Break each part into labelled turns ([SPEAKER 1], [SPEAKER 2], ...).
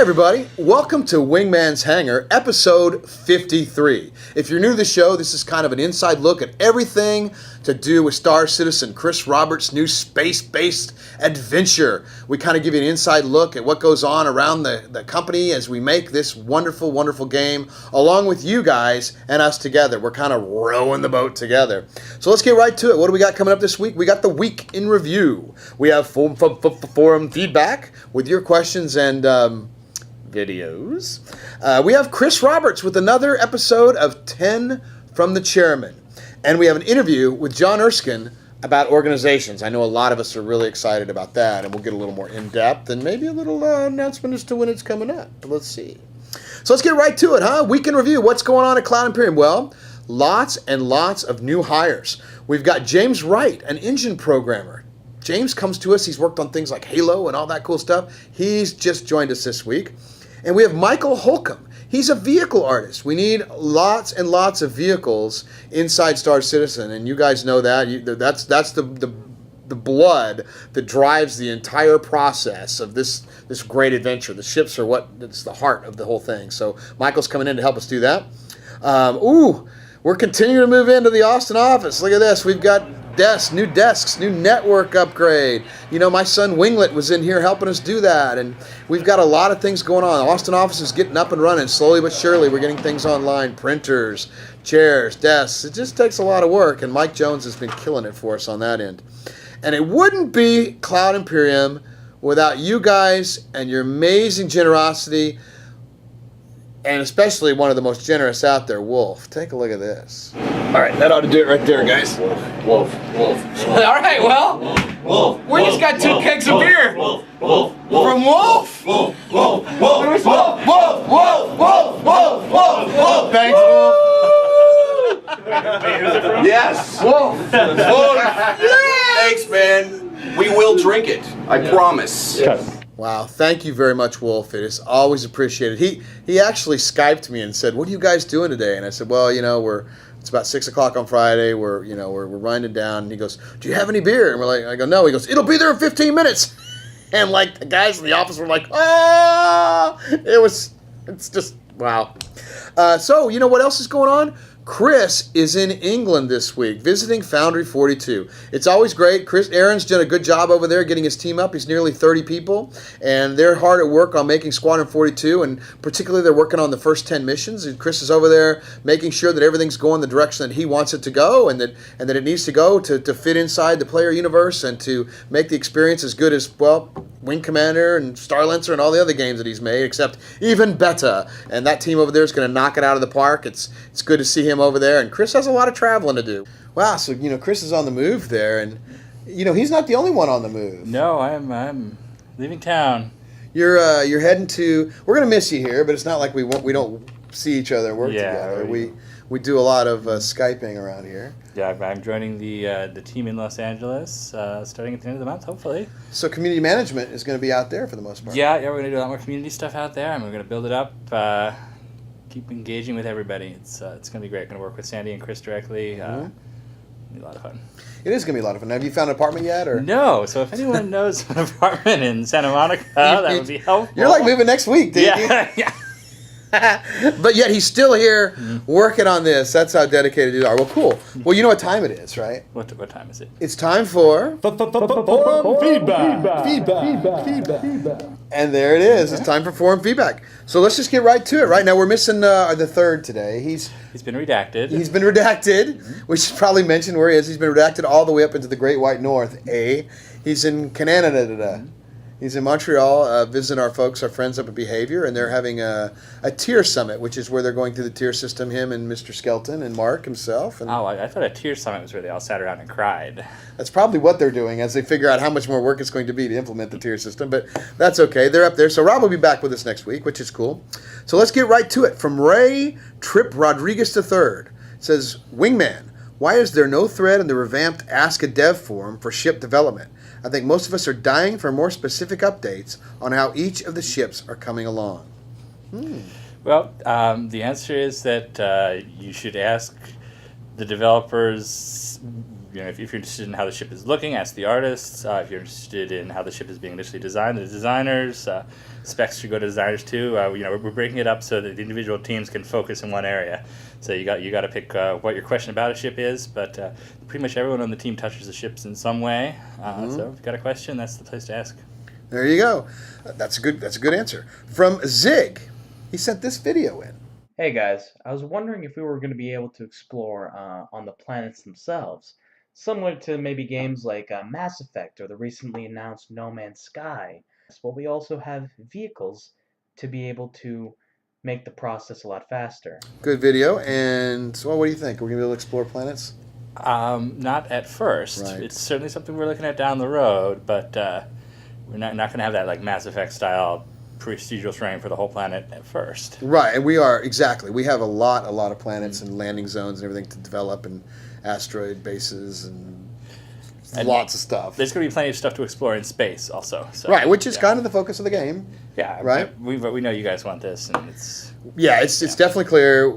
[SPEAKER 1] everybody. Welcome to Wingman's Hangar, episode 53. If you're new to the show, this is kind of an inside look at everything to do with Star Citizen Chris Roberts' new space-based adventure. We kind of give you an inside look at what goes on around the company as we make this wonderful, wonderful game, along with you guys and us together. We're kind of rowing the boat together. So let's get right to it. What do we got coming up this week? We got the week in review. We have forum feedback with your questions and videos. We have Chris Roberts with another episode of 10 from the Chairman. And we have an interview with John Erskine about organizations. I know a lot of us are really excited about that, and we'll get a little more in-depth and maybe a little announcement as to when it's coming up. But let's see. So let's get right to it, huh? Week in review. What's going on at Cloud Imperium? Well, lots and lots of new hires. We've got James Wright, an engine programmer. James comes to us. He's worked on things like Halo and all that cool stuff. He's just joined us this week. And we have Michael Holcomb. He's a vehicle artist. We need lots and lots of vehicles inside Star Citizen, and you guys know that. That's the blood that drives the entire process of this great adventure. The ships are it's the heart of the whole thing. So Michael's coming in to help us do that. We're continuing to move into the Austin office. Look at this. We've got new desks, new network upgrade. You know, my son Winglet was in here helping us do that, and we've got a lot of things going on. The Austin office is getting up and running slowly but surely. We're getting things online, printers, chairs, desks. It just takes a lot of work, and Mike Jones has been killing it for us on that end. And it wouldn't be Cloud Imperium without you guys and your amazing generosity, and especially one of the most generous out there, Wolf. Take a look at this. All right, that ought to do it right there, guys.
[SPEAKER 2] Wolf.
[SPEAKER 3] All right, well,
[SPEAKER 2] Wolf.
[SPEAKER 3] we just got two kegs of beer.
[SPEAKER 2] Wolf.
[SPEAKER 3] From Wolf.
[SPEAKER 1] Thanks, Wolf.
[SPEAKER 2] Yes.
[SPEAKER 3] Wolf.
[SPEAKER 2] Thanks, man. We will drink it. I promise.
[SPEAKER 1] Wow, thank you very much, Wolf. It is always appreciated. He actually Skyped me and said, "What are you guys doing today?" And I said, "Well, it's about 6 o'clock on Friday. We're winding down." And he goes, "Do you have any beer?" And I go, "No." He goes, "It'll be there in 15 minutes." And like the guys in the office were like, "Ah!" It's just wow. So you know what else is going on? Chris is in England this week, visiting Foundry 42. It's always great. Aaron's done a good job over there getting his team up. He's nearly 30 people, and they're hard at work on making Squadron 42, and particularly they're working on the first 10 missions. And Chris is over there making sure that everything's going the direction that he wants it to go, and that it needs to go to fit inside the player universe and to make the experience as good as, well, Wing Commander and Starlancer and all the other games that he's made, except even better. And that team over there is going to knock it out of the park. It's good to see him over there, and Chris has a lot of traveling to do. Wow, so Chris is on the move there, and he's not the only one on the move.
[SPEAKER 3] No, I'm leaving town.
[SPEAKER 1] You're heading to. We're gonna miss you here, but it's not like we don't see each other work together. We do a lot of Skyping around here.
[SPEAKER 3] Yeah, I'm joining the team in Los Angeles starting at the end of the month, hopefully.
[SPEAKER 1] So community management is going to be out there for the most part.
[SPEAKER 3] Yeah, we're going to do a lot more community stuff out there, and we're going to build it up, keep engaging with everybody. It's going to be great. Going to work with Sandi and Chris directly. It'll be a lot of fun.
[SPEAKER 1] It is going to be a lot of fun. Have you found an apartment yet? Or
[SPEAKER 3] No, so if anyone knows an apartment in Santa Monica, that would be helpful.
[SPEAKER 1] You're like moving next week, dude.
[SPEAKER 3] Yeah.
[SPEAKER 1] But yet he's still here working on this. That's how dedicated you are. Well, cool. Well, you know what time it is, right?
[SPEAKER 3] What time is it?
[SPEAKER 1] It's time for
[SPEAKER 4] Forum feedback.
[SPEAKER 1] And there it is. It's time for forum feedback. So let's just get right to it. Right now we're missing the third today. He's
[SPEAKER 3] been redacted.
[SPEAKER 1] We should probably mention where he is. He's been redacted all the way up into the Great White North. He's in Canada. He's in Montreal visiting our friends up at Behavior, and they're having a tier summit, which is where they're going through the tier system, him and Mr. Skelton and Mark himself. And
[SPEAKER 3] I thought a tier summit was where they all sat around and cried.
[SPEAKER 1] That's probably what they're doing as they figure out how much more work it's going to be to implement the tier system, but that's okay. They're up there. So Rob will be back with us next week, which is cool. So let's get right to it. From Ray Tripp Rodriguez III. It says, Wingman, why is there no thread in the revamped Ask a Dev forum for ship development? I think most of us are dying for more specific updates on how each of the ships are coming along.
[SPEAKER 3] Well, the answer is that you should ask the developers if you're interested in how the ship is looking, ask the artists. If you're interested in how the ship is being initially designed, the designers. Specs should go to designers too. We're breaking it up so that the individual teams can focus in one area. So you got to pick what your question about a ship is, but pretty much everyone on the team touches the ships in some way. So if you've got a question, that's the place to ask.
[SPEAKER 1] There you go. That's a good answer. From Zig, he sent this video in.
[SPEAKER 5] Hey guys, I was wondering if we were going to be able to explore on the planets themselves, similar to maybe games like Mass Effect or the recently announced No Man's Sky. But we also have vehicles to be able to make the process a lot faster.
[SPEAKER 1] Good video. And so, what do you think? Are we going to be able to explore planets?
[SPEAKER 3] Not at first.
[SPEAKER 1] Right.
[SPEAKER 3] It's certainly something we're looking at down the road, but we're not going to have that like Mass Effect style procedural terrain for the whole planet at first.
[SPEAKER 1] Right, and we are, exactly. We have a lot of planets and landing zones and everything to develop, and asteroid bases and lots of stuff.
[SPEAKER 3] There's going to be plenty of stuff to explore in space also. So,
[SPEAKER 1] right, which is kind of the focus of the game.
[SPEAKER 3] Yeah,
[SPEAKER 1] right.
[SPEAKER 3] We know you guys want this, and it's
[SPEAKER 1] it's definitely clear.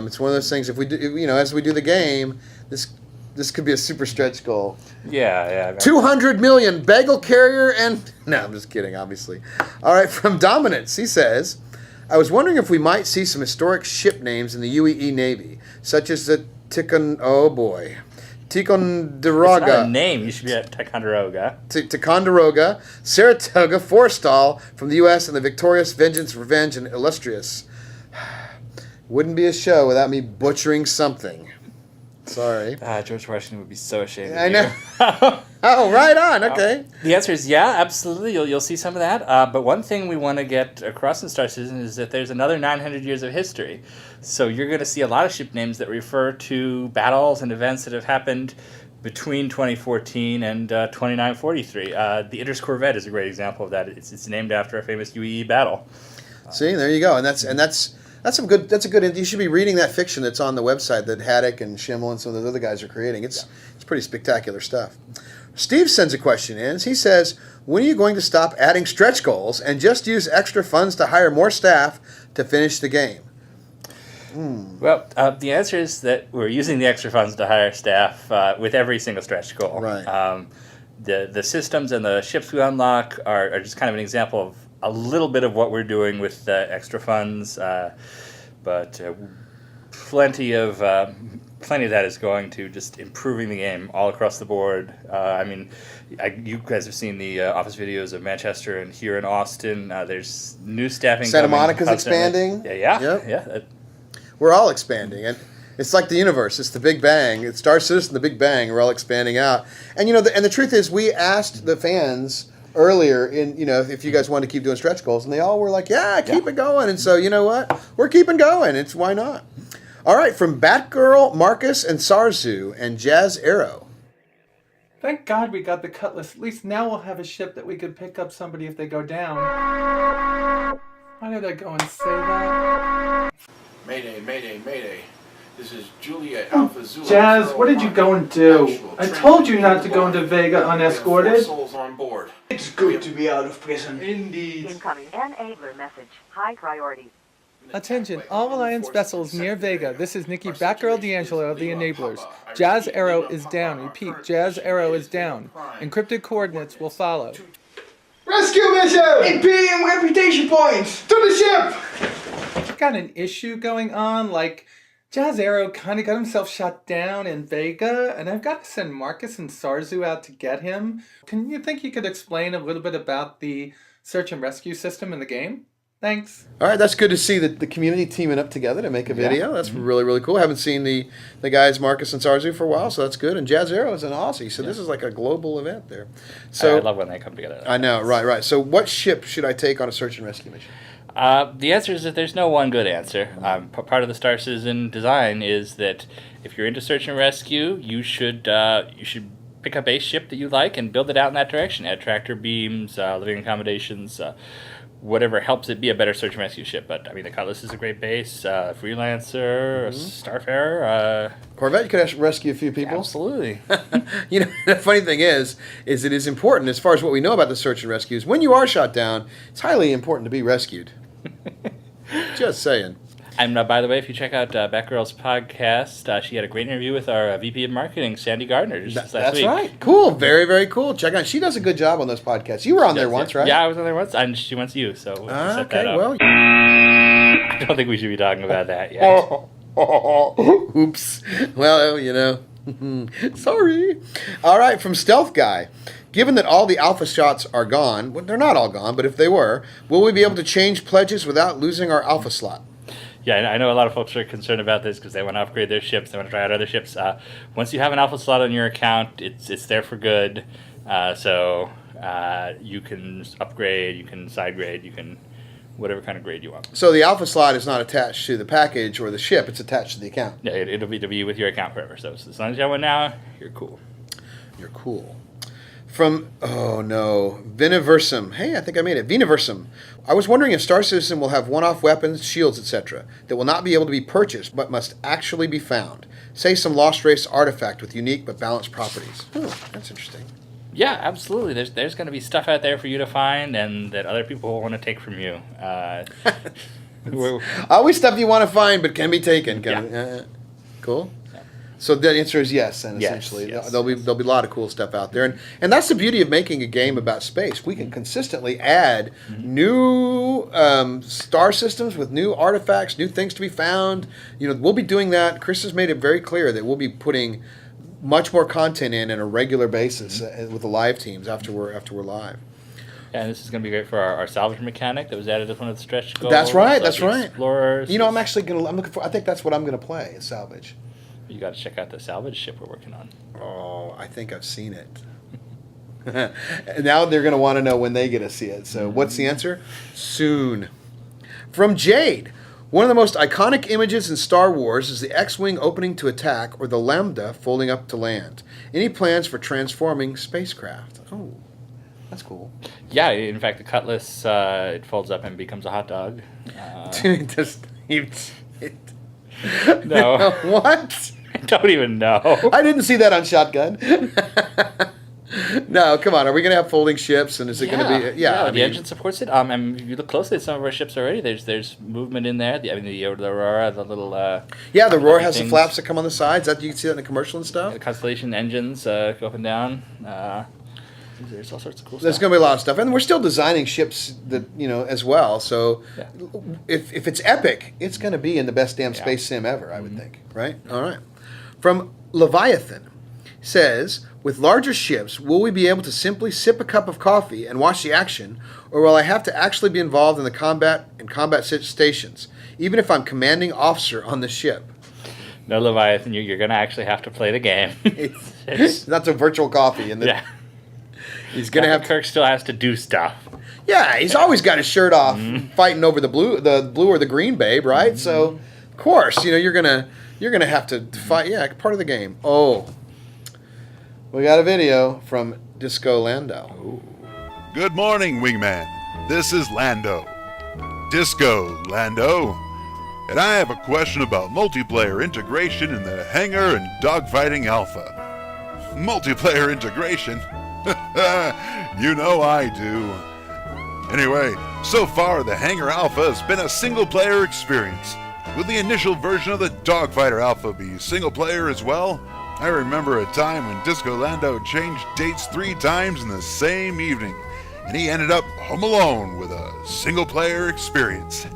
[SPEAKER 1] It's one of those things. If we do, as we do the game, this could be a super stretch goal.
[SPEAKER 3] Yeah.
[SPEAKER 1] 200 million bagel carrier and no, I'm just kidding. Obviously. All right, from Dominance, he says, I was wondering if we might see some historic ship names in the UEE Navy, such as the Ticonderoga.
[SPEAKER 3] It's not a name. You should be at Ticonderoga.
[SPEAKER 1] Ticonderoga, Saratoga, Forstall from the U.S. and the Victorious, Vengeance, Revenge, and Illustrious. Wouldn't be a show without me butchering something. Sorry.
[SPEAKER 3] George Washington would be so ashamed of
[SPEAKER 1] I
[SPEAKER 3] you.
[SPEAKER 1] know. Oh, right on. Okay.
[SPEAKER 3] The answer is yeah, absolutely. You'll see some of that. But one thing we want to get across in Star Citizen is that there's another 900 years of history. So you're going to see a lot of ship names that refer to battles and events that have happened between 2014 and 2943. The Idris Corvette is a great example of that. It's named after a famous UEE battle.
[SPEAKER 1] See, there you go. And that's a good. You should be reading that fiction that's on the website that Haddock and Schimmel and some of those other guys are creating. It's pretty spectacular stuff. Steve sends a question in. He says, when are you going to stop adding stretch goals and just use extra funds to hire more staff to finish the game?
[SPEAKER 3] Well, the answer is that we're using the extra funds to hire staff with every single stretch goal.
[SPEAKER 1] Right.
[SPEAKER 3] The systems and the ships we unlock are just kind of an example of a little bit of what we're doing with extra funds, but plenty of that is going to just improving the game all across the board. You guys have seen the office videos of Manchester and here in Austin. There's new staffing.
[SPEAKER 1] Santa Monica's expanding.
[SPEAKER 3] Yeah.
[SPEAKER 1] We're all expanding, and it's like the universe. It's the Big Bang. It's Star Citizen, the Big Bang. We're all expanding out, and the truth is, we asked the fans earlier if you guys want to keep doing stretch goals, and they all were like, keep it going. And so, you know what? We're keeping going. It's why not? All right, from Batgirl, Marcus, and Sarzu, and Jazz Arrow.
[SPEAKER 6] Thank God we got the Cutlass. At least now we'll have a ship that we could pick up somebody if they go down. Why did I go and say that?
[SPEAKER 2] Mayday, mayday, mayday. This is Julia Alpha Zulu.
[SPEAKER 6] Jazz, what did you go and do? I told you not to go into Vega unescorted.
[SPEAKER 2] Souls on board.
[SPEAKER 7] It's good to be out of prison.
[SPEAKER 6] Indeed.
[SPEAKER 8] Incoming enabler message. High priority.
[SPEAKER 6] Attention, all Alliance vessels near Vega. This is Nikki Batgirl D'Angelo of the Enablers. Jazz Arrow is down. Repeat, Jazz Arrow is down. Encrypted coordinates will follow.
[SPEAKER 7] Rescue mission! Imperium reputation points! To the ship!
[SPEAKER 6] Got an issue going on, like Jazz Arrow kind of got himself shot down in Vega, and I've got to send Marcus and Sarzu out to get him. Can you think you could explain a little bit about the search and rescue system in the game? Thanks.
[SPEAKER 1] All right, that's good to see the community teaming up together to make a video. That's really, really cool. Haven't seen the guys Marcus and Sarzu for a while, so that's good. And Jazz Arrow is an Aussie, so this is like a global event there. So
[SPEAKER 3] I love when they come together.
[SPEAKER 1] I know, right. So what ship should I take on a search and rescue mission?
[SPEAKER 3] The answer is that there's no one good answer. Part of the Star Citizen design is that if you're into search and rescue, you should pick up a ship that you like and build it out in that direction. Add tractor beams, living accommodations, whatever helps it be a better search and rescue ship. But the Cutlass is a great base. Freelancer, Starfarer,
[SPEAKER 1] Corvette, you could rescue a few people.
[SPEAKER 3] Absolutely.
[SPEAKER 1] The funny thing is it is important as far as what we know about the search and rescues. When you are shot down, it's highly important to be rescued. Just saying.
[SPEAKER 3] And by the way, if you check out Batgirl's podcast, she had a great interview with our VP of Marketing, Sandi Gardiner, just last
[SPEAKER 1] That's
[SPEAKER 3] week.
[SPEAKER 1] right. Cool. Very, very cool. Check out. She does a good job on those podcasts. You were on there once, right?
[SPEAKER 3] Yeah, I was on there once, and she went to you, so we'll set that up.
[SPEAKER 1] Well.
[SPEAKER 3] I don't think we should be talking about that yet.
[SPEAKER 1] Oops. Well, you know. Sorry. All right, from Stealth Guy. Given that all the alpha shots are gone, well, they're not all gone, but if they were, will we be able to change pledges without losing our alpha slot?
[SPEAKER 3] Yeah, I know a lot of folks are concerned about this because they want to upgrade their ships. They want to try out other ships. Once you have an alpha slot on your account, it's there for good. So you can upgrade, you can side grade, you can whatever kind of grade you want.
[SPEAKER 1] So the alpha slot is not attached to the package or the ship; it's attached to the account.
[SPEAKER 3] Yeah, it'll be with your account forever. So as long as you have one now, you're cool.
[SPEAKER 1] You're cool. From, oh no, Viniversum. Hey, I think I made it. Viniversum. I was wondering if Star Citizen will have one-off weapons, shields, etc. that will not be able to be purchased but must actually be found. Say some Lost Race artifact with unique but balanced properties. That's interesting.
[SPEAKER 3] Yeah, absolutely. There's going to be stuff out there for you to find and that other people will want to take from you.
[SPEAKER 1] Always stuff you want to find but can be taken.
[SPEAKER 3] Yeah.
[SPEAKER 1] Cool. So the answer is yes, and essentially
[SPEAKER 3] yes.
[SPEAKER 1] there'll be a lot of cool stuff out there, and that's the beauty of making a game about space. We can consistently add new star systems with new artifacts, new things to be found. You know, we'll be doing that. Chris has made it very clear that we'll be putting much more content in a regular basis with the live teams after we're live.
[SPEAKER 3] Yeah, and this is going to be great for our salvage mechanic that was added as one of the stretch goals.
[SPEAKER 1] That's right. That's right.
[SPEAKER 3] Explorers.
[SPEAKER 1] You know, I'm looking for. I think that's what I'm gonna play is salvage.
[SPEAKER 3] You got to check out the salvage ship we're working on.
[SPEAKER 1] Oh, I think I've seen it. Now they're going to want to know when they get to see it. So what's the answer? Soon. From Jade. One of the most iconic images in Star Wars is the X-Wing opening to attack or the Lambda folding up to land. Any plans for transforming spacecraft? Oh, that's cool.
[SPEAKER 3] Yeah, in fact, the Cutlass, it folds up and becomes a hot dog. No.
[SPEAKER 1] What?
[SPEAKER 3] I don't even know.
[SPEAKER 1] I didn't see that on Shotgun. No, come on. Are we going to have folding ships? And is it going to be? Yeah,
[SPEAKER 3] the engine supports it. And if you look closely at some of our ships already, there's movement in there. The Aurora, the little.
[SPEAKER 1] The Aurora has the flaps that come on the sides. That you can see that in the commercial and stuff.
[SPEAKER 3] The Constellation engines go up and down. There's all sorts of cool stuff.
[SPEAKER 1] There's going to be a lot of stuff, and we're still designing ships that as well. So if it's epic, it's going to be in the best damn space sim ever, I would think. Right? All right. From Leviathan says, with larger ships, will we be able to simply sip a cup of coffee and watch the action, or will I have to actually be involved in the combat stations, even if I'm commanding officer on the ship?
[SPEAKER 3] No, Leviathan, you're going to actually have to play the game.
[SPEAKER 1] That's a virtual coffee. He's going to have...
[SPEAKER 3] Kirk still has to do stuff.
[SPEAKER 1] Yeah, he's always got his shirt off fighting over the blue or the green babe, right? So, of course, you're going to have to fight. Yeah, part of the game. Oh. We got a video from Disco Lando.
[SPEAKER 3] Ooh.
[SPEAKER 9] Good morning, Wingman. This is Lando. Disco Lando. And I have a question about multiplayer integration in the Hangar and Dogfighting Alpha. Multiplayer integration? You know I do. Anyway, so far the Hangar Alpha has been a single-player experience. Will the initial version of the Dogfighter Alpha be single-player as well? I remember a time when Disco Lando changed dates 3 times in the same evening, and he ended up home alone with a single-player experience.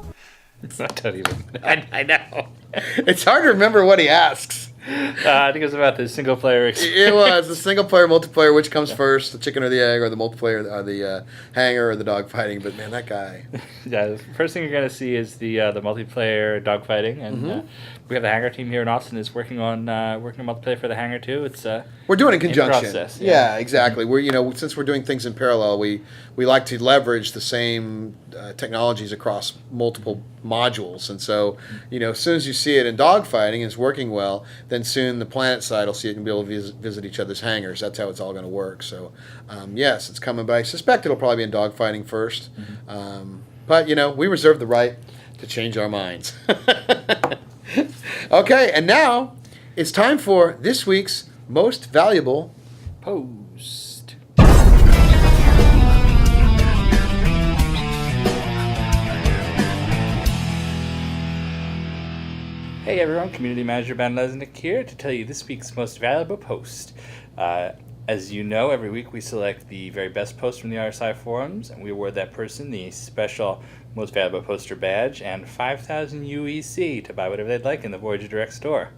[SPEAKER 3] I know.
[SPEAKER 1] It's hard to remember what he asks.
[SPEAKER 3] I think it was about the single-player experience.
[SPEAKER 1] It was the single-player, multiplayer. Which comes first, the chicken or the egg, or the multiplayer, or the Hangar, or the dogfighting? But man, that guy.
[SPEAKER 3] Yeah, the first thing you're going to see is the multiplayer dogfighting, and we have the Hangar team here in Austin is working on multiplayer for the Hangar too. It's
[SPEAKER 1] we're doing it in conjunction.
[SPEAKER 3] Process,
[SPEAKER 1] yeah, exactly. We're since we're doing things in parallel, we like to leverage the same technologies across multiple modules, and so as soon as you see it in dogfighting and it's working well, then soon the planet side will see it and be able to visit each other's hangars. That's how it's all going to work. So yes, it's coming, but I suspect it'll probably be in dogfighting first. But we reserve the right to change our minds. Okay, and now it's time for this week's most valuable
[SPEAKER 3] post. Hey everyone, Community Manager Ben Lesnick here to tell you this week's most valuable post. As you know, every week we select the very best post from the RSI forums, and we award that person the special Most Valuable Poster badge and 5,000 UEC to buy whatever they'd like in the Voyager Direct store.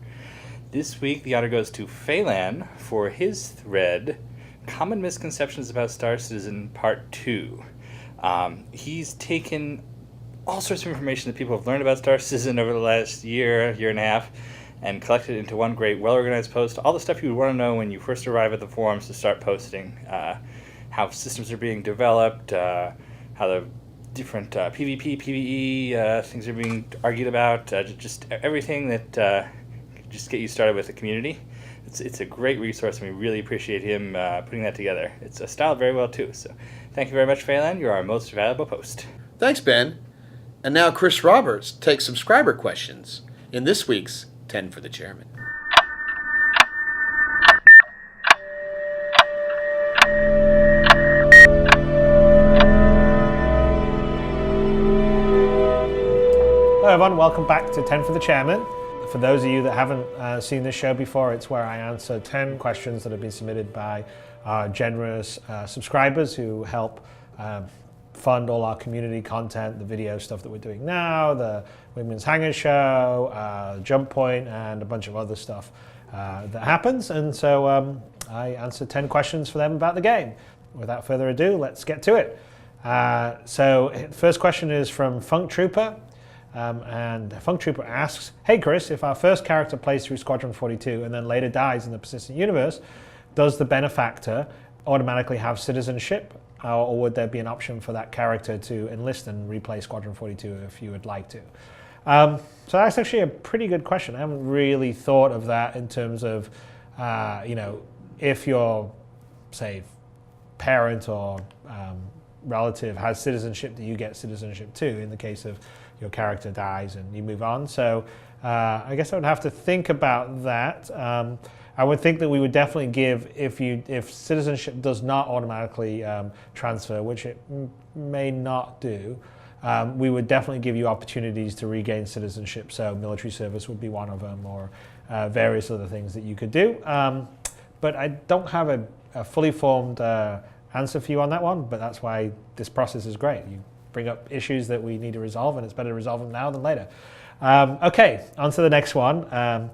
[SPEAKER 3] This week the honor goes to Feylan for his thread, Common Misconceptions about Star Citizen Part 2. He's taken all sorts of information that people have learned about Star Citizen over the last year and a half, and collected it into one great, well-organized post. All the stuff you would want to know when you first arrive at the forums to start posting. How systems are being developed, how the different PvP, PvE things are being argued about, just everything that could just get you started with the community. It's a great resource, and we really appreciate him putting that together. It's styled very well, too. So thank you very much, Feylan. You're our most valuable post.
[SPEAKER 1] Thanks, Ben. And now Chris Roberts takes subscriber questions in this week's 10 for the Chairman.
[SPEAKER 10] Hello everyone, welcome back to 10 for the Chairman. For those of you that haven't seen this show before, it's where I answer 10 questions that have been submitted by our generous subscribers who help fund all our community content, the video stuff that we're doing now, the Wingman's Hangar show, Jump Point, and a bunch of other stuff that happens. And so I answered 10 questions for them about the game. Without further ado, let's get to it. So the first question is from Funk Trooper. And Funk Trooper asks, hey Chris, if our first character plays through Squadron 42 and then later dies in the persistent universe, does the benefactor automatically have citizenship? Or would there be an option for that character to enlist and replay Squadron 42 if you would like to? So that's actually a pretty good question. I haven't really thought of that in terms of, if your, say, parent or relative has citizenship, do you get citizenship too in the case of your character dies and you move on? So I guess I would have to think about that. I would think that we would definitely give, if citizenship does not automatically transfer, which it may not do, we would definitely give you opportunities to regain citizenship. So military service would be one of them, or various other things that you could do. But I don't have a fully formed answer for you on that one, but that's why this process is great. You bring up issues that we need to resolve, and it's better to resolve them now than later. Okay, on to the next one.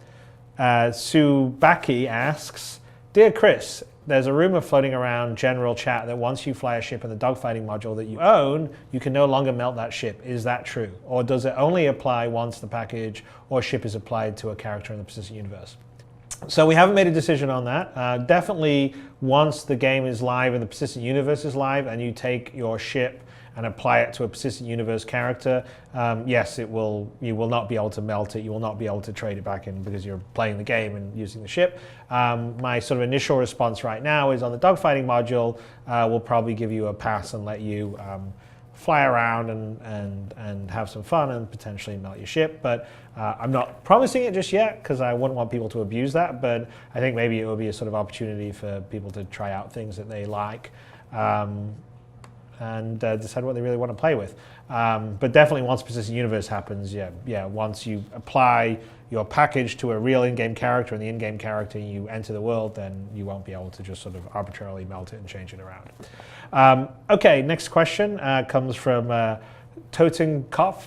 [SPEAKER 10] Subaki asks, Dear Chris, there's a rumor floating around general chat that once you fly a ship in the dogfighting module that you own, you can no longer melt that ship. Is that true? Or does it only apply once the package or ship is applied to a character in the persistent universe? So we haven't made a decision on that. Definitely once the game is live and the persistent universe is live and you take your ship and apply it to a persistent universe character, yes, you will not be able to melt it. You will not be able to trade it back in because you're playing the game and using the ship. My sort of initial response right now is on the dogfighting module, we'll probably give you a pass and let you fly around and have some fun and potentially melt your ship. But I'm not promising it just yet because I wouldn't want people to abuse that. But I think maybe it will be a sort of opportunity for people to try out things that they like. And decide what they really want to play with. But definitely once persistent universe happens, once you apply your package to a real in-game character and the in-game character you enter the world, then you won't be able to just sort of arbitrarily melt it and change it around. Okay, next question comes from Totenkopf.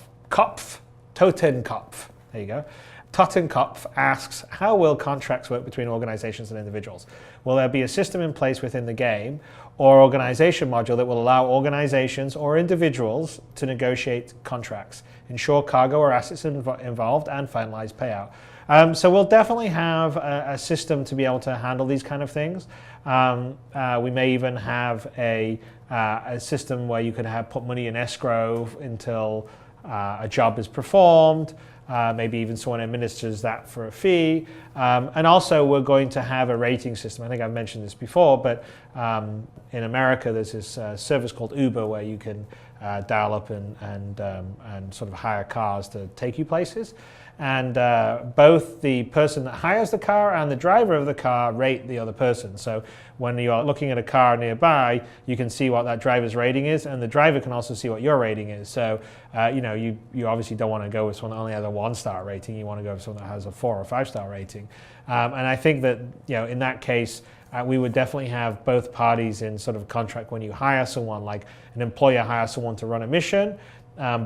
[SPEAKER 10] There you go. Totenkopf asks, how will contracts work between organizations and individuals? Will there be a system in place within the game or organization module that will allow organizations or individuals to negotiate contracts, ensure cargo or assets involved, and finalize payout? So we'll definitely have a system to be able to handle these kind of things. We may even have a system where you could put money in escrow until a job is performed. Maybe even someone administers that for a fee. And also we're going to have a rating system. I think I've mentioned this before, but in America there's this service called Uber where you can dial up and sort of hire cars to take you places. and both the person that hires the car and the driver of the car rate the other person. So when you're looking at a car nearby, you can see what that driver's rating is, and the driver can also see what your rating is. So you obviously don't want to go with someone that only has a 1-star rating. You want to go with someone that has a 4 or 5-star rating. And I think that in that case, we would definitely have both parties in sort of contract when you hire someone, like an employer hires someone to run a mission.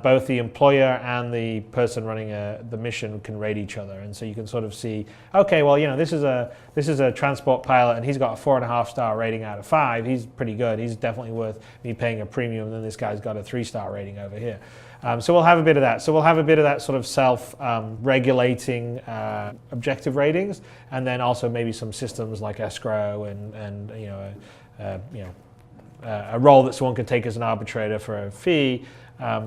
[SPEAKER 10] Both the employer and the person running the mission can rate each other, and so you can sort of see, okay, well, this is a transport pilot, and he's got a 4.5-star rating out of 5. He's pretty good. He's definitely worth me paying a premium. And then this guy's got a 3-star rating over here. So we'll have a bit of that. So we'll have a bit of that sort of self-regulating objective ratings, and then also maybe some systems like escrow and a role that someone can take as an arbitrator for a fee.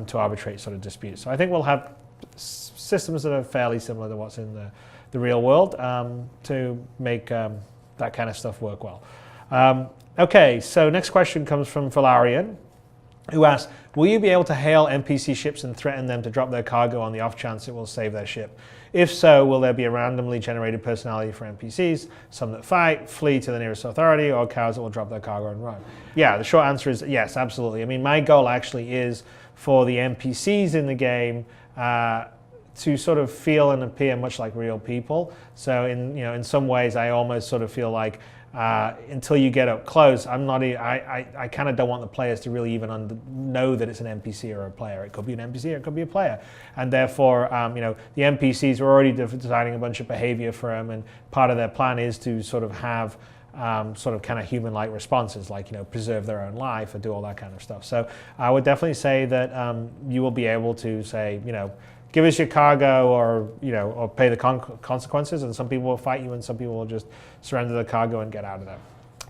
[SPEAKER 10] To arbitrate sort of disputes. So I think we'll have systems that are fairly similar to what's in the real world to make that kind of stuff work well. Okay, so next question comes from Valarian, who asks, will you be able to hail NPC ships and threaten them to drop their cargo on the off chance it will save their ship? If so, will there be a randomly generated personality for NPCs, some that fight, flee to the nearest authority, or cows that will drop their cargo and run? Yeah, the short answer is yes, absolutely. I mean, my goal actually is for the NPCs in the game to sort of feel and appear much like real people. So in some ways, I almost sort of feel like until you get up close, I kind of don't want the players to really even know that it's an NPC or a player. It could be an NPC or it could be a player. And therefore, the NPCs are already designing a bunch of behavior for them, and part of their plan is to sort of have sort of kind of human-like responses, like preserve their own life or do all that kind of stuff. So I would definitely say that you will be able to say, give us your cargo, or pay the consequences. And some people will fight you, and some people will just surrender the cargo and get out of there.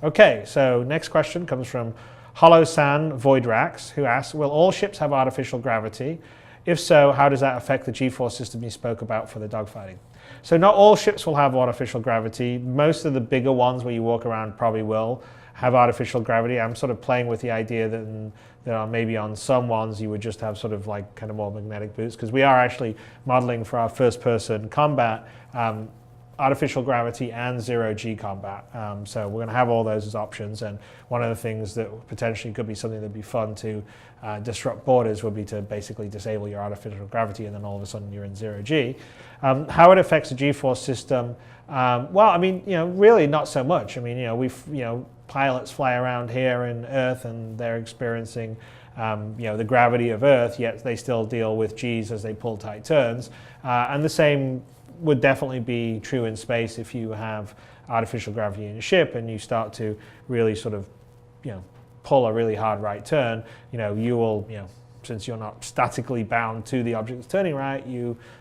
[SPEAKER 10] Okay, so next question comes from Hollow-San Voidrax, who asks, will all ships have artificial gravity? If so, how does that affect the G-force system you spoke about for the dogfighting? So not all ships will have artificial gravity. Most of the bigger ones where you walk around probably will have artificial gravity. I'm sort of playing with the idea that maybe on some ones you would just have sort of like kind of more magnetic boots, because we are actually modeling for our first-person combat artificial gravity and zero-G combat. So we're going to have all those as options, and one of the things that potentially could be something that'd be fun to disrupt borders would be to basically disable your artificial gravity, and then all of a sudden you're in zero-G. How it affects the G-force system? Well, I mean, really not so much. I mean, pilots fly around here in Earth, and they're experiencing the gravity of Earth, yet they still deal with G's as they pull tight turns. And the same would definitely be true in space. If you have artificial gravity in your ship and you start to really sort of, pull a really hard right turn, you will, since you're not statically bound to the object that's turning right,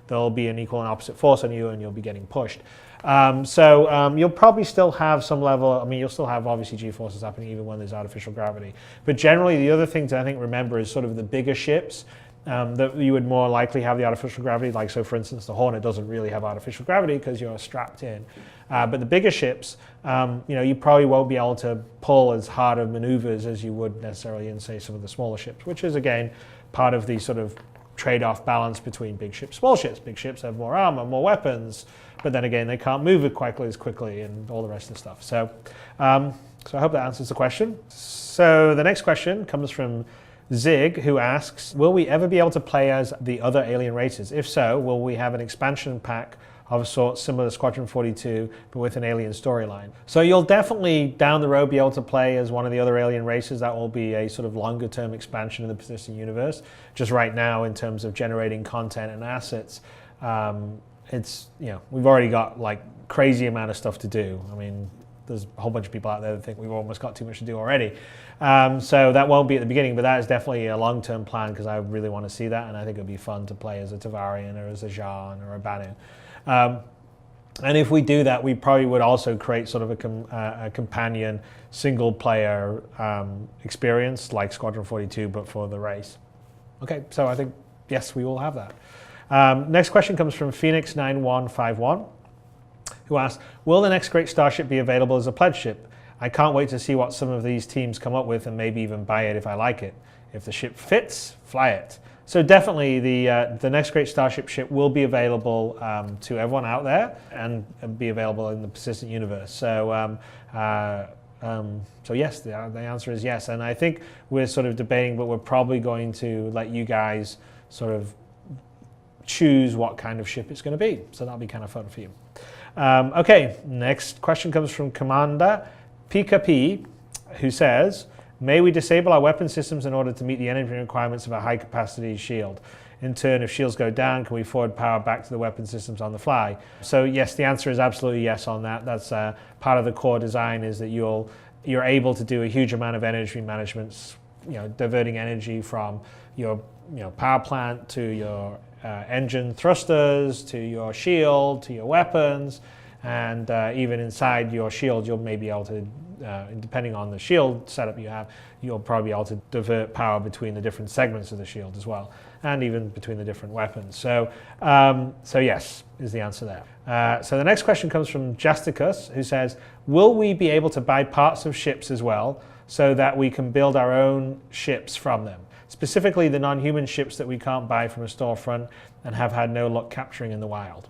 [SPEAKER 10] there'll be an equal and opposite force on you, and you'll be getting pushed. So you'll probably still have some level, you'll still have obviously G-forces happening even when there's artificial gravity. But generally, the other thing to, I think, remember is sort of the bigger ships that you would more likely have the artificial gravity. Like, so for instance, the Hornet doesn't really have artificial gravity because you're strapped in. But the bigger ships, you probably won't be able to pull as hard of maneuvers as you would necessarily in, say, some of the smaller ships, which is, again, part of the sort of trade-off balance between big ships, small ships. Big ships have more armor, more weapons, but then again, they can't move it quite as quickly and all the rest of the stuff. So, so I hope that answers the question. So the next question comes from Zig, who asks, will we ever be able to play as the other alien races? If so, will we have an expansion pack of a sort similar to Squadron 42, but with an alien storyline? So you'll definitely down the road be able to play as one of the other alien races. That will be a sort of longer term expansion of the persistent universe. Just right now, in terms of generating content and assets, it's, we've already got like crazy amount of stuff to do. I mean, there's a whole bunch of people out there that think we've almost got too much to do already. So that won't be at the beginning, but that is definitely a long-term plan, because I really want to see that, and I think it'd be fun to play as a Tavarian or as a Jean or a Banu. And if we do that, we probably would also create sort of a companion single-player experience like Squadron 42, but for the race. Okay, so I think, yes, we will have that. Next question comes from Phoenix9151, who asks, will the next great starship be available as a pledge ship? I can't wait to see what some of these teams come up with, and maybe even buy it if I like it. If the ship fits, fly it. So definitely the next great Starship ship will be available to everyone out there and be available in the persistent universe. So so yes, the answer is yes. And I think we're sort of debating, but we're probably going to let you guys sort of choose what kind of ship it's going to be. So that'll be kind of fun for you. Okay, next question comes from Commander Pika, who says, may we disable our weapon systems in order to meet the energy requirements of a high-capacity shield? In turn, if shields go down, can we forward power back to the weapon systems on the fly? So yes, the answer is absolutely yes on that. That's part of the core design, is that you're able to do a huge amount of energy management, diverting energy from your power plant to your engine thrusters, to your shield, to your weapons, and even inside your shield, you'll maybe be able to, depending on the shield setup you have, you'll probably be able to divert power between the different segments of the shield as well, and even between the different weapons. So yes, is the answer there. So the next question comes from Justicus, who says, will we be able to buy parts of ships as well, so that we can build our own ships from them? Specifically the non-human ships that we can't buy from a storefront and have had no luck capturing in the wild.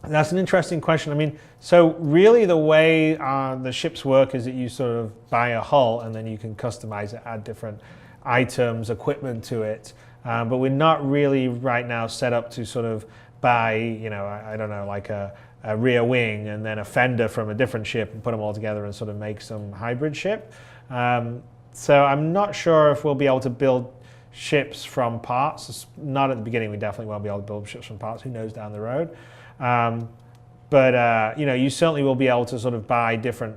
[SPEAKER 10] And that's an interesting question. I mean, so really the way the ships work is that you sort of buy a hull and then you can customize it, add different items, equipment to it. But we're not really right now set up to sort of buy, I don't know, like a rear wing and then a fender from a different ship and put them all together and sort of make some hybrid ship. So I'm not sure if we'll be able to build ships from parts. Not at the beginning, we definitely won't be able to build ships from parts. Who knows down the road? But you certainly will be able to sort of buy different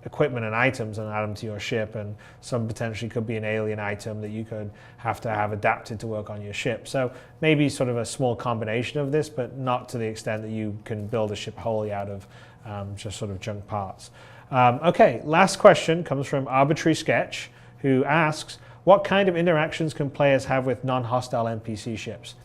[SPEAKER 10] equipment and items and add them to your ship, and some potentially could be an alien item that you could have to have adapted to work on your ship. So maybe sort of a small combination of this, but not to the extent that you can build a ship wholly out of just sort of junk parts. Okay, last question comes from Arbitrary Sketch, who asks, what kind of interactions can players have with non-hostile NPC ships?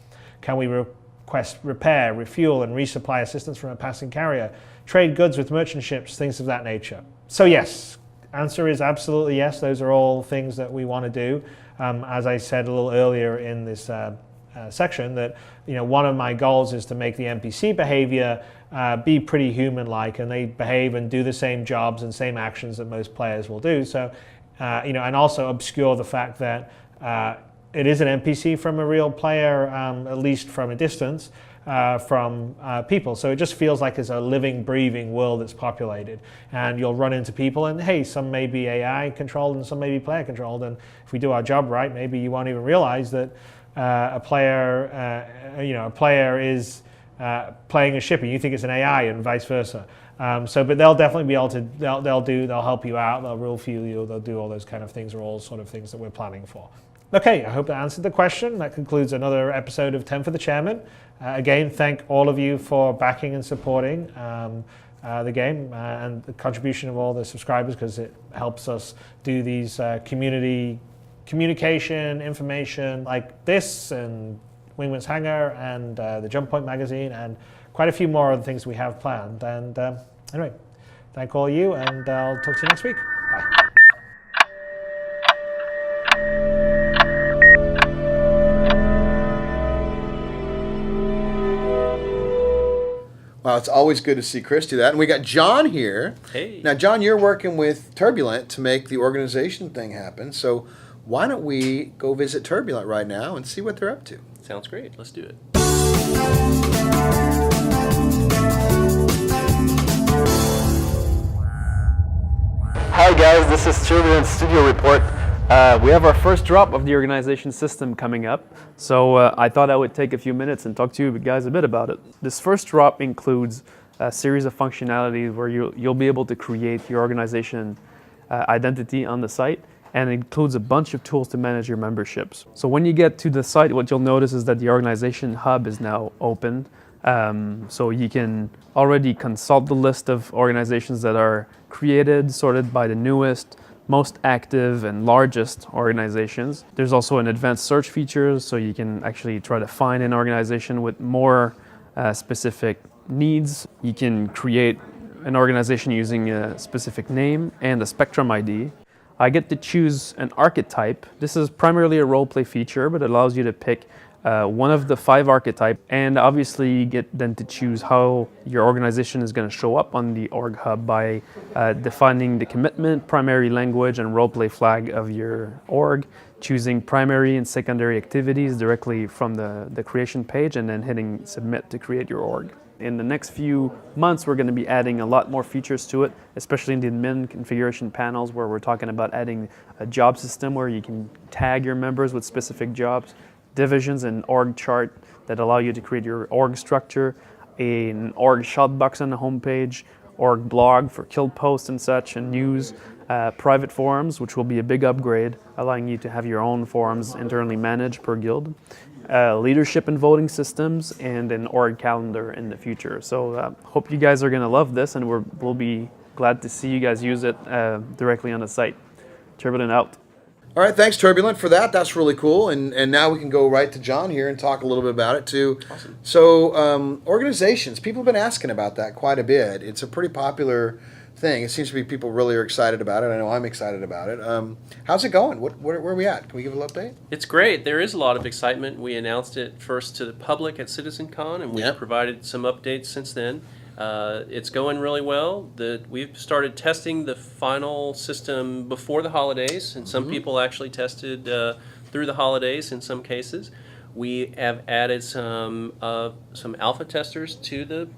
[SPEAKER 10] Can we request repair, refuel, and resupply assistance from a passing carrier, trade goods with merchant ships, things of that nature? So yes, answer is absolutely yes. Those are all things that we want to do. As I said a little earlier in this section, that one of my goals is to make the NPC behavior be pretty human-like, and they behave and do the same jobs and same actions that most players will do. So, and also obscure the fact that it is an NPC from a real player, at least from a distance, from people. So it just feels like it's a living, breathing world that's populated. And you'll run into people, and hey, some may be AI controlled and some may be player controlled. And if we do our job right, maybe you won't even realize that a player is playing a ship and you think it's an AI, and vice versa. But they'll definitely be able to. They'll help you out. They'll refuel you. They'll do all those kind of things. Are all sort of things that we're planning for. Okay, I hope that answered the question. That concludes another episode of 10 for the Chairman. Again, thank all of you for backing and supporting the game and the contribution of all the subscribers, because it helps us do these community communication, information like this, and Wingman's Hangar, and the Jump Point magazine, and quite a few more other things we have planned. And anyway, thank all of you, and I'll talk to you next week. Bye.
[SPEAKER 1] Wow, it's always good to see Chris do that. And we got John here.
[SPEAKER 3] Hey.
[SPEAKER 1] Now, John, you're working with Turbulent to make the organization thing happen. So why don't we go visit Turbulent right now and see what they're up to?
[SPEAKER 11] Sounds great. Let's do it. Hi guys, this is Turbulent Studio Report. We have our first drop of the organization system coming up, so I thought I would take a few minutes and talk to you guys a bit about it. This first drop includes a series of functionalities where you'll be able to create your organization identity on the site, and it includes a bunch of tools to manage your memberships. So when you get to the site, what you'll notice is that the organization hub is now open, so you can already consult the list of organizations that are created, sorted by the newest, most active and largest organizations. There's also an advanced search feature, so you can actually try to find an organization with more specific needs. You can create an organization using a specific name and a Spectrum ID. I get to choose an archetype. This is primarily a roleplay feature, but it allows you to pick one of the 5 archetypes, and obviously you get then to choose how your organization is going to show up on the org hub by defining the commitment, primary language, and roleplay flag of your org, choosing primary and secondary activities directly from the creation page, and then hitting submit to create your org. In the next few months, we're going to be adding a lot more features to it, especially in the admin configuration panels, where we're talking about adding a job system where you can tag your members with specific jobs, divisions, and org chart that allow you to create your org structure, an org shout box on the homepage, org blog for kill posts and such, and news, private forums, which will be a big upgrade, allowing you to have your own forums internally managed per guild, leadership and voting systems, and an org calendar in the future. So hope you guys are going to love this, and we'll be glad to see you guys use it directly on the site. Turbulent out.
[SPEAKER 1] All right, thanks, Turbulent, for that. That's really cool. And now we can go right to John here and talk a little bit about it, too.
[SPEAKER 12] Awesome.
[SPEAKER 1] So organizations, people have been asking about that quite a bit. It's a pretty popular thing. It seems to be people really are excited about it. I know I'm excited about it. How's it going? Where are we at? Can we give a little update?
[SPEAKER 12] It's great. There is a lot of excitement. We announced it first to the public at CitizenCon, and we've provided some updates since then. It's going really well. We've started testing the final system before the holidays, and some people actually tested through the holidays in some cases. We have added some alpha testers to the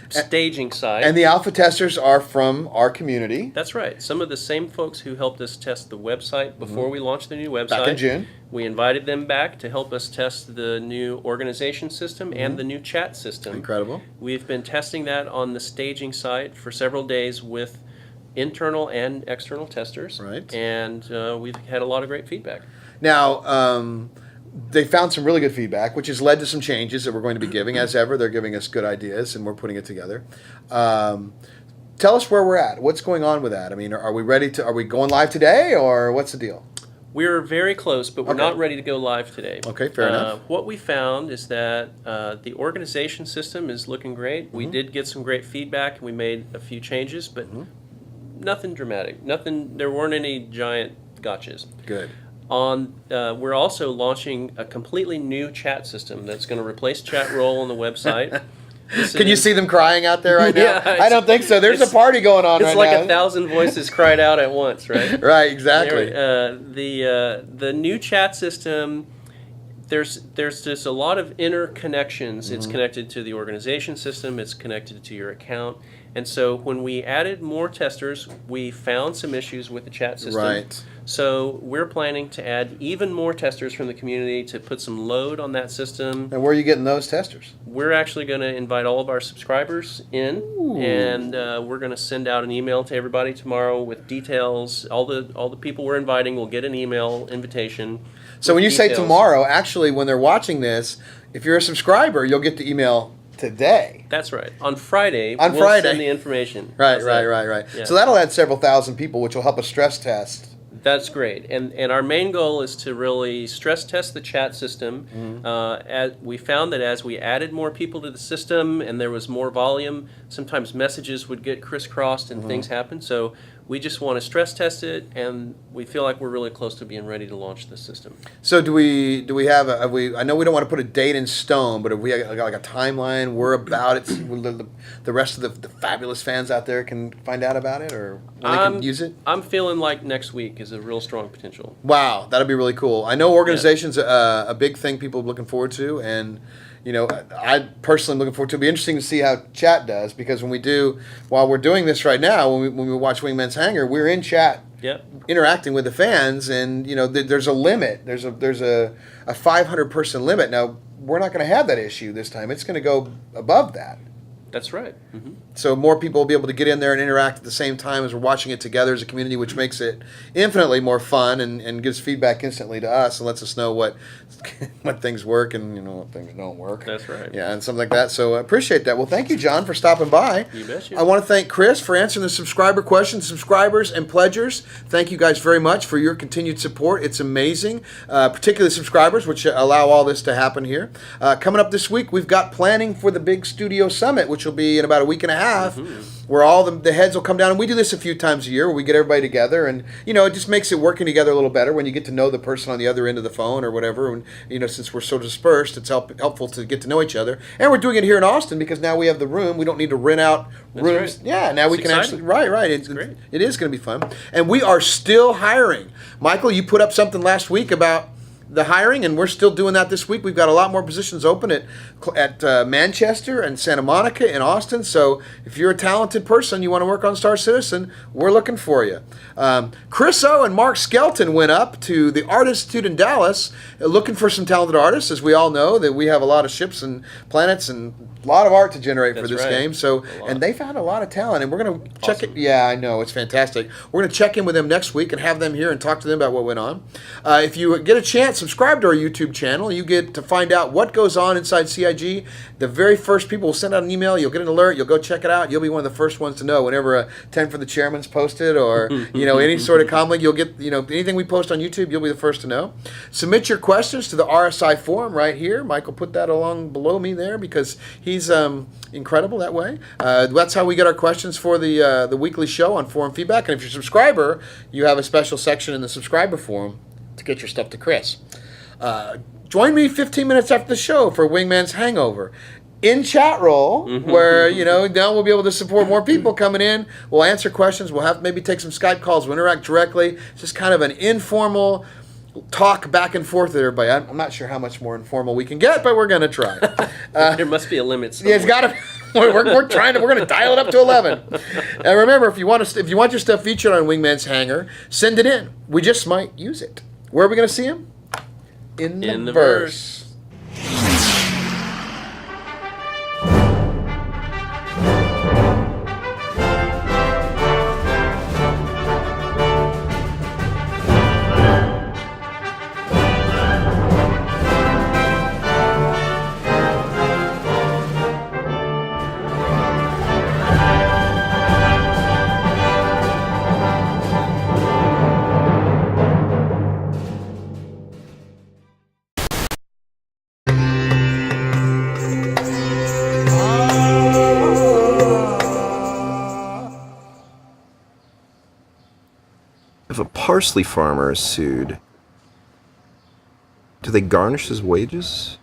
[SPEAKER 12] staging side.
[SPEAKER 1] And the alpha testers are from our community.
[SPEAKER 12] That's right. Some of the same folks who helped us test the website before we launched the new website.
[SPEAKER 1] Back in June.
[SPEAKER 12] We invited them back to help us test the new organization system and the new chat system.
[SPEAKER 1] Incredible.
[SPEAKER 12] We've been testing that on the staging site for several days with internal and external testers.
[SPEAKER 1] Right.
[SPEAKER 12] And we've had a lot of great feedback.
[SPEAKER 1] Now, they found some really good feedback, which has led to some changes that we're going to be giving. As ever, they're giving us good ideas, and we're putting it together. Tell us where we're at. What's going on with that? I mean, are we ready to? Are we going live today, or what's the deal?
[SPEAKER 12] We're very close, but we're not ready to go live today.
[SPEAKER 1] Okay, fair enough.
[SPEAKER 12] What we found is that the organization system is looking great. We did get some great feedback, and we made a few changes, but nothing dramatic. Nothing. There weren't any giant gotchas.
[SPEAKER 1] Good.
[SPEAKER 12] We're also launching a completely new chat system that's going to replace chat roll on the website.
[SPEAKER 1] Can you see them crying out there right now?
[SPEAKER 12] Yeah,
[SPEAKER 1] I don't think so. There's a party going on right now.
[SPEAKER 12] It's like 1,000 voices cried out at once, right?
[SPEAKER 1] Right, exactly.
[SPEAKER 12] The new chat system, there's just a lot of interconnections. It's connected to the organization system. It's connected to your account. And so when we added more testers, we found some issues with the chat system.
[SPEAKER 1] Right.
[SPEAKER 12] So we're planning to add even more testers from the community to put some load on that system.
[SPEAKER 1] And where are you getting those testers?
[SPEAKER 12] We're actually going to invite all of our subscribers in, and we're going to send out an email to everybody tomorrow with details. All the people we're inviting will get an email invitation.
[SPEAKER 1] So when you say tomorrow, actually when they're watching this, if you're a subscriber, you'll get the email today.
[SPEAKER 12] That's right. On Friday,
[SPEAKER 1] we'll
[SPEAKER 12] send the information.
[SPEAKER 1] Right.
[SPEAKER 12] Yeah.
[SPEAKER 1] So that'll add several thousand people, which will help us stress test.
[SPEAKER 12] That's great. And our main goal is to really stress test the chat system. We found that as we added more people to the system and there was more volume, sometimes messages would get crisscrossed and things happen. So we just want to stress test it, and we feel like we're really close to being ready to launch the system.
[SPEAKER 1] So do we have I know we don't want to put a date in stone, but if we got like a timeline, we're about it, the rest of the fabulous fans out there can find out about it, or when they can use it?
[SPEAKER 12] I'm feeling like next week is a real strong potential.
[SPEAKER 1] Wow, that'll be really cool. I know organizations a big thing people are looking forward to, and you know, I personally am looking forward to it. It'll be interesting to see how chat does, because while we're doing this right now, when we watch Wingman's Hangar, we're in chat, interacting with the fans, and you know, there's a limit. There's a 500 person limit. Now we're not going to have that issue this time. It's going to go above that.
[SPEAKER 12] That's right.
[SPEAKER 1] So more people will be able to get in there and interact at the same time as we're watching it together as a community, which makes it infinitely more fun and gives feedback instantly to us and lets us know what things work and what things don't work.
[SPEAKER 12] That's right.
[SPEAKER 1] Yeah, and something like that. So I appreciate that. Well, thank you, John, for stopping by.
[SPEAKER 12] You betcha.
[SPEAKER 1] I want to thank Chris for answering the subscriber questions. Subscribers and pledgers, thank you guys very much for your continued support. It's amazing, particularly subscribers, which allow all this to happen here. Coming up this week, we've got planning for the big studio summit, which which will be in about a week and a half, where all the heads will come down. And we do this a few times a year where we get everybody together. And, you know, it just makes it working together a little better when you get to know the person on the other end of the phone or whatever. And, you know, since we're so dispersed, it's helpful to get to know each other. And we're doing it here in Austin because now we have the room. We don't need to rent out rooms.
[SPEAKER 12] Right.
[SPEAKER 1] Yeah, now we can actually. Right. It's great. It is going to be fun. And we are still hiring. Michael, you put up something last week about the hiring, and we're still doing that this week. We've got a lot more positions open at Manchester and Santa Monica and Austin. So if you're a talented person, you want to work on Star Citizen, we're looking for you. Chris O and Mark Skelton went up to the Art Institute in Dallas looking for some talented artists. As we all know, that we have a lot of ships and planets and a lot of art to generate for this game. So, and they found a lot of talent, and we're going to check it. Yeah, I know, it's fantastic. We're going to check in with them next week and have them here and talk to them about what went on. If you get a chance, subscribe to our YouTube channel. You get to find out what goes on inside CIG. The very first people will send out an email. You'll get an alert. You'll go check it out. You'll be one of the first ones to know whenever a 10 for the Chairman's posted, or you know, any sort of comment. You'll get, you know, anything we post on YouTube, you'll be the first to know. Submit your questions to the RSI forum right here. Michael put that along below me there because he's incredible that way. That's how we get our questions for the weekly show on forum feedback. And if you're a subscriber, you have a special section in the subscriber forum to get your stuff to Chris. Join me 15 minutes after the show for Wingman's Hangover in chat roll, where, you know, now we'll be able to support more people coming in. We'll answer questions. We'll have maybe take some Skype calls. We'll interact directly. It's just kind of an informal talk back and forth with everybody. I'm not sure how much more informal we can get, but we're going to try.
[SPEAKER 12] There must be a limit somewhere.
[SPEAKER 1] Yeah, it's got to. We're trying to. We're going to dial it up to 11. And remember, if you want your stuff featured on Wingman's Hangar, send it in. We just might use it. Where are we going to see him? In the verse.
[SPEAKER 13] If a parsley farmer is sued, do they garnish his wages?